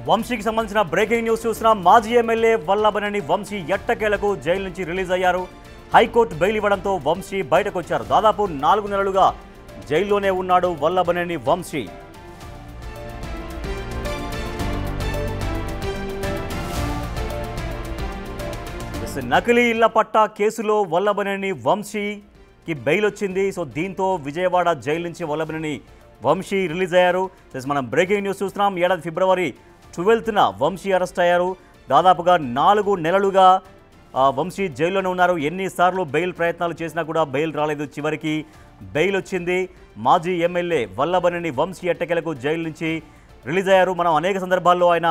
వంశీకి సంబంధించిన breaking news చూస్తున్నాం. మాజీ ఎమ్మెల్యే వల్లభనేని వంశీ ఎట్టకేలకు జైలు నుంచి రిలీజ్ అయ్యారు. హైకోర్టు బెయిల్ ఇవ్వడంతో వంశీ బయటకు వచ్చారు. దాదాపు 4 నెలలుగా జైల్లోనే ఉన్నాడు వల్లభనేని వంశీ. నకిలీ ఇళ్ల పట్టా కేసులో వల్లభనేని వంశీకి బెయిల్ వచ్చింది. సో దీంతో విజయవాడ జైలు నుంచి వల్లభనేని వంశీ రిలీజ్ అయ్యారు. మనం బ్రేకింగ్ న్యూస్ చూస్తున్నాం. ఏడాది ఫిబ్రవరి 12న వంశీ అరెస్ట్ అయ్యారు. దాదాపుగా 4 నెలలుగా వంశీ జైల్లోనే ఉన్నారు. ఎన్నిసార్లు బెయిల్ ప్రయత్నాలు చేసినా కూడా బెయిల్ రాలేదు. చివరికి బెయిల్ వచ్చింది. మాజీ ఎమ్మెల్యే వల్లభనేని వంశీ ఎట్టకేలకు జైలు నుంచి రిలీజ్ అయ్యారు. మనం అనేక సందర్భాల్లో ఆయన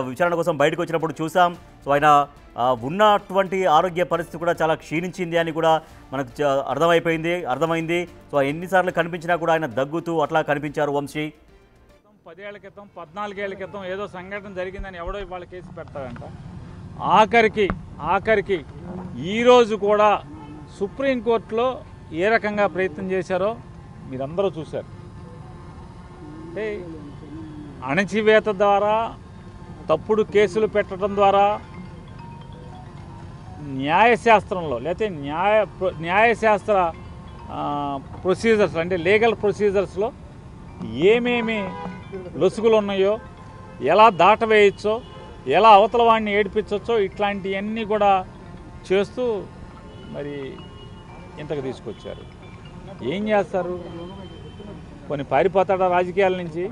విచారణ కోసం బయటకు వచ్చినప్పుడు చూసాం. సో ఆయన ఉన్నటువంటి ఆరోగ్య పరిస్థితి కూడా చాలా క్షీణించింది అని కూడా మనకు అర్థమైంది. సో ఎన్నిసార్లు కనిపించినా కూడా ఆయన దగ్గుతూ అట్లా కనిపించారు వంశీ. 10 ఏళ్ల క్రితం 14 ఏళ్ల క్రితం ఏదో సంఘటన జరిగిందని ఎవడో ఇవాళ కేసు పెడతాడంట. ఆఖరికి ఈరోజు కూడా సుప్రీంకోర్టులో ఏ రకంగా ప్రయత్నం చేశారో మీరందరూ చూశారు. అంటే అణచివేత ద్వారా, తప్పుడు కేసులు పెట్టడం ద్వారా న్యాయశాస్త్రంలో లేకపోతే న్యాయశాస్త్ర ప్రొసీజర్స్ అంటే లీగల్ ప్రొసీజర్స్లో ఏమేమి లొసుగులు ఉన్నాయో, ఎలా దాటవేయచ్చో, ఎలా అవతల వాడిని ఏడిపించవచ్చో ఇట్లాంటివన్నీ కూడా చేస్తూ మరి ఇంతకు తీసుకొచ్చారు. ఏం చేస్తారు? కొన్ని పారిపోతాడా రాజకీయాల నుంచి?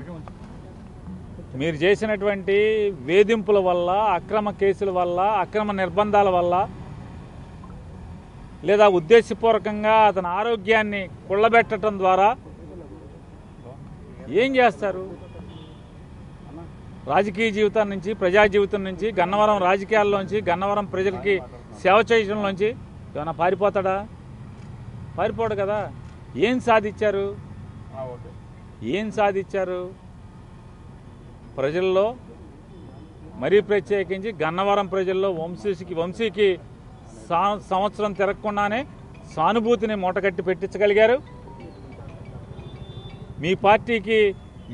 మీరు చేసినటువంటి వేధింపుల వల్ల, అక్రమ కేసుల వల్ల, అక్రమ నిర్బంధాల వల్ల, లేదా ఉద్దేశపూర్వకంగా అతని ఆరోగ్యాన్ని కుళ్ళబెట్టడం ద్వారా ఏం చేస్తారు? రాజకీయ జీవితం నుంచి, ప్రజా జీవితం నుంచి, గన్నవరం రాజకీయాల్లోంచి, గన్నవరం ప్రజలకి సేవ చేయడంలోంచి ఏమైనా పారిపోతాడా? పారిపోడు కదా. ఏం సాధించారు? ప్రజల్లో, మరీ ప్రత్యేకించి గన్నవరం ప్రజల్లో వంశీకి సంవత్సరం తిరగకుండానే సానుభూతిని మూటగట్టి పెట్టించగలిగారు. మీ పార్టీకి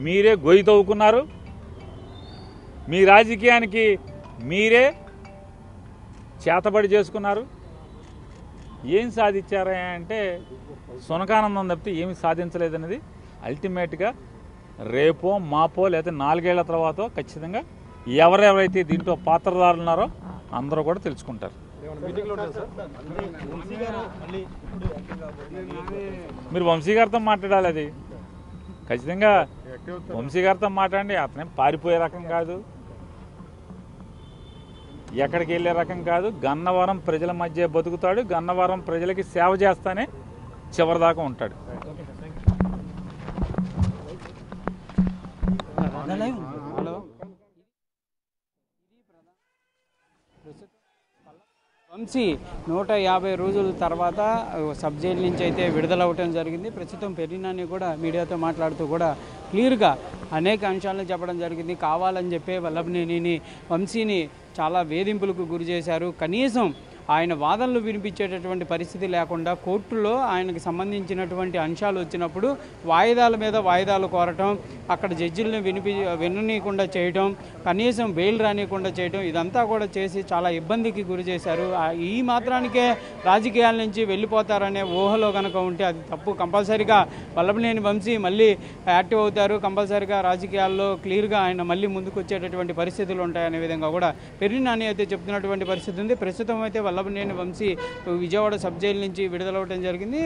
మీరే గొయ్యి తవ్వుకున్నారు. మీ రాజకీయానికి మీరే చేతబడి చేసుకున్నారు. ఏం సాధించారా అంటే సునకానందం తప్పితే ఏమి సాధించలేదనేది అల్టిమేట్గా రేపో మాపో లేదా 4 ఏళ్ల తర్వాత ఖచ్చితంగా ఎవరెవరైతే దీంట్లో పాత్రదారులు ఉన్నారో అందరూ కూడా తెలుసుకుంటారు. మీరు వంశీ గారితో మాట్లాడాలి. అది ఖచ్చితంగా వంశీ గారితో మాట్లాడండి. అతనేం పారిపోయే రకం కాదు, ఎక్కడికి వెళ్ళే రకం కాదు. గన్నవరం ప్రజల మధ్య బతుకుతాడు. గన్నవరం ప్రజలకి సేవ చేస్తానే చివరిదాకా ఉంటాడు. వంశీ 150 రోజుల తర్వాత సబ్ జైలు నుంచి అయితే విడుదలవ్వటం జరిగింది. ప్రస్తుతం పెరినాని కూడా మీడియాతో మాట్లాడుతూ కూడా క్లియర్గా అనేక అంశాలను చెప్పడం జరిగింది. కావాలని చెప్పే వల్లభనేని వంశీని చాలా వేధింపులకు గురి చేశారు. కనీసం ఆయన వాదనలు వినిపించేటటువంటి పరిస్థితి లేకుండా కోర్టులో ఆయనకు సంబంధించినటువంటి అంశాలు వచ్చినప్పుడు వాయిదాల మీద వాయిదాలు కోరటం, అక్కడ జడ్జిలను విననీయకుండా చేయటం, కనీసం బెయిల్ రానియకుండా చేయటం, ఇదంతా కూడా చేసి చాలా ఇబ్బందికి గురి చేశారు. ఈ మాత్రానికే రాజకీయాల నుంచి వెళ్ళిపోతారనే ఊహలో కనుక ఉంటే అది తప్పు. కంపల్సరీగా వల్లభనేని వంశీ మళ్ళీ యాక్టివ్ అవుతారు. కంపల్సరీగా రాజకీయాల్లో క్లియర్గా ఆయన మళ్ళీ ముందుకు వచ్చేటటువంటి పరిస్థితులు ఉంటాయనే విధంగా కూడా పెరినాని అయితే చెప్తున్నటువంటి పరిస్థితి ఉంది. ప్రస్తుతం అయితే వల్లభనేని వంశీ విజయవాడ సబ్ జైలు నుంచి విడుదలవ్వడం జరిగింది.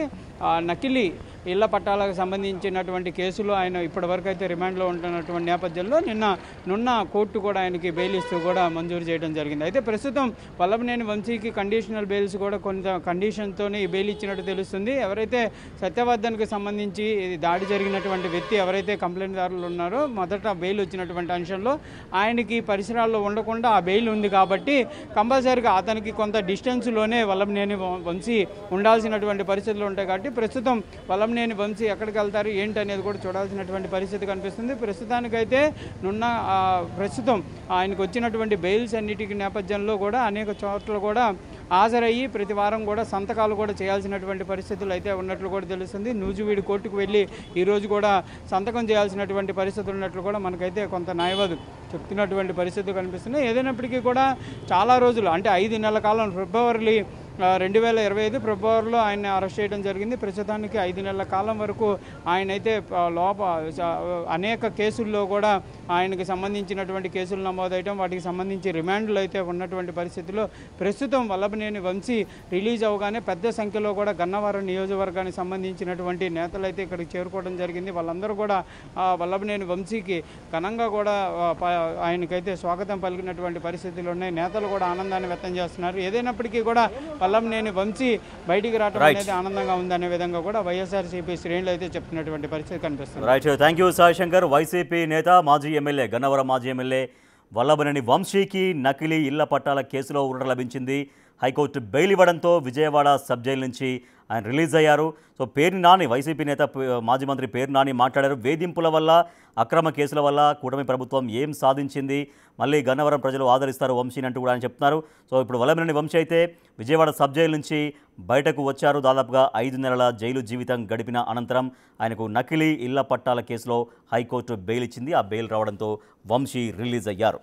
నకిలీ ఇళ్ల పట్టాలకు సంబంధించినటువంటి కేసులో ఆయన ఇప్పటివరకు అయితే రిమాండ్లో ఉంటున్నటువంటి నేపథ్యంలో నిన్న కోర్టు కూడా ఆయనకి బెయిల్ ఇస్తూ కూడా మంజూరు చేయడం జరిగింది. అయితే ప్రస్తుతం వల్లభనేని వంశీకి కండిషనల్ బెయిల్స్ కూడా కొంత కండిషన్తోనే ఈ బెయిల్ ఇచ్చినట్టు తెలుస్తుంది. ఎవరైతే సత్యవర్ధన్కి సంబంధించి దాడి జరిగినటువంటి వ్యక్తి ఎవరైతే కంప్లైంట్దారులు ఉన్నారో మొదట బెయిల్ వచ్చినటువంటి అంశంలో ఆయనకి పరిసరాల్లో ఉండకుండా ఆ బెయిల్ ఉంది కాబట్టి కంపల్సరీగా అతనికి కొంత డిస్టెన్స్లోనే వల్లభనేని వంశీ ఉండాల్సినటువంటి పరిస్థితులు ఉంటాయి. కాబట్టి ప్రస్తుతం వల్లభనేని వంశీ ఎక్కడికి వెళ్తారు ఏంటి అనేది కూడా చూడాల్సినటువంటి పరిస్థితి కనిపిస్తుంది. ప్రస్తుతానికైతే ప్రస్తుతం ఆయనకు వచ్చినటువంటి బెయిల్స్ అన్నిటికీ నేపథ్యంలో కూడా అనేక చోట్ల కూడా హాజరయ్యి ప్రతి వారం కూడా సంతకాలు కూడా చేయాల్సినటువంటి పరిస్థితులు అయితే ఉన్నట్లు కూడా తెలుస్తుంది. నూజివీడు కోర్టుకు వెళ్ళి ఈరోజు కూడా సంతకం చేయాల్సినటువంటి పరిస్థితులు ఉన్నట్లు కూడా మనకైతే కొంత న్యాయవాదులు చెప్తున్నటువంటి పరిస్థితి కనిపిస్తున్నాయి. ఏదైనప్పటికీ కూడా చాలా రోజులు అంటే 5 నెలల కాలం ఫిబ్రవరి 2025 ఫిబ్రవరిలో ఆయన్ని అరెస్ట్ చేయడం జరిగింది. ప్రస్తుతానికి 5 నెలల కాలం వరకు ఆయనైతే అనేక కేసుల్లో కూడా ఆయనకి సంబంధించినటువంటి కేసులు నమోదయటం, వాటికి సంబంధించి రిమాండ్లు అయితే ఉన్నటువంటి పరిస్థితుల్లో ప్రస్తుతం వల్లభనేని వంశీ రిలీజ్ అవగానే పెద్ద సంఖ్యలో కూడా గన్నవరం నియోజకవర్గానికి సంబంధించినటువంటి నేతలు అయితే ఇక్కడికి చేరుకోవడం జరిగింది. వాళ్ళందరూ కూడా వల్లభనేని వంశీకి ఘనంగా కూడా ఆయనకైతే స్వాగతం పలికినటువంటి పరిస్థితులు ఉన్నాయి. నేతలు కూడా ఆనందాన్ని వ్యక్తం చేస్తున్నారు. ఏదైనప్పటికీ కూడా వల్లభనేని వంశీ బయటికి రావడం అనేది ఆనందంగా ఉందనే విధంగా కూడా వైఎస్ఆర్సీపీ శ్రేణులు అయితే చెప్తున్నటువంటి పరిస్థితి కనిపిస్తుంది. Right, thank you Sai Shankar. YCP నేత మాజీ ఎమ్మెల్యే గన్నవరం మాజీ ఎమ్మెల్యే వల్లభనేని వంశీకి నకిలీ ఇళ్ల పట్టాల కేసులో ఊరట లభించింది. హైకోర్టు బెయిల్ ఇవ్వడంతో విజయవాడ సబ్ జైలు నుంచి ఆయన రిలీజ్ అయ్యారు. సో పేర్ని నాని, వైసీపీ నేత మాజీ మంత్రి పేర్ని నాని మాట్లాడారు. వేధింపుల వల్ల, అక్రమ కేసుల వల్ల కూటమి ప్రభుత్వం ఏం సాధించింది, మళ్ళీ గన్నవరం ప్రజలు ఆదరిస్తారు వంశీని అంటూ కూడా ఆయన చెప్తున్నారు. సో ఇప్పుడు వల్లభనేని వంశీ అయితే విజయవాడ సబ్ జైలు నుంచి బయటకు వచ్చారు. దాదాపుగా 5 నెలల జైలు జీవితం గడిపిన అనంతరం ఆయనకు నకిలీ ఇళ్ల పట్టాల కేసులో హైకోర్టు బెయిల్ ఇచ్చింది. ఆ బెయిల్ రావడంతో వంశీ రిలీజ్ అయ్యారు.